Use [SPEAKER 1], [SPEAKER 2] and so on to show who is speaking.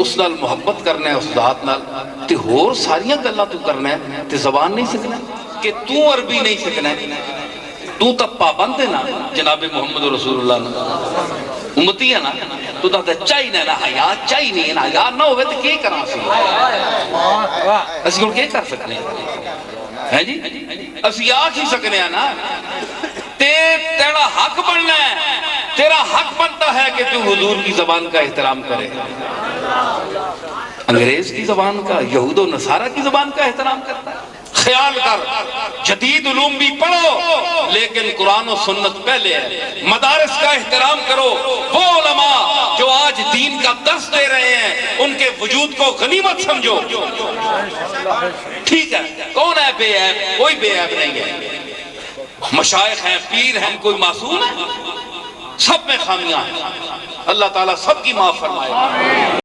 [SPEAKER 1] उस नाल मुहब्बत करना है, उस जात नाल, ते होर सारियां गल्लां तू करना है ते जबान नहीं सीखना कि तू अरबी नहीं सीखना है, तू तो पाबंद है ना जनाबे मुहम्मद रसूलुल्लाह उम्मती है ना, तू तो चाहिए ना हया चाहिए ना, हया ना होवे तो क्या करा असी हुण क्या कर सकने हैं जी, असी आख ही सकने ना ते तेरा हक बनना है, तेरा हक बनता है कि तू हुजूर की जबान का एहतराम करे, अंग्रेज की जबान का, यहूद और नसारा की जबान का एहतराम करता है। ख्याल कर, जदीद उलूम भी पढ़ो लेकिन कुरान और सुन्नत पहले है। मदारिस का एहतराम करो, वो उलमा जो आज दीन का दर्स दे रहे हैं उनके वजूद को गनीमत समझो। ठीक है, कौन है बेऐब? कोई बेऐब नहीं है। मशाइख हैं, पीर हैं, कोई मासूम है? सब में खामियां हैं। अल्लाह ताला सबकी माफ फरमाए।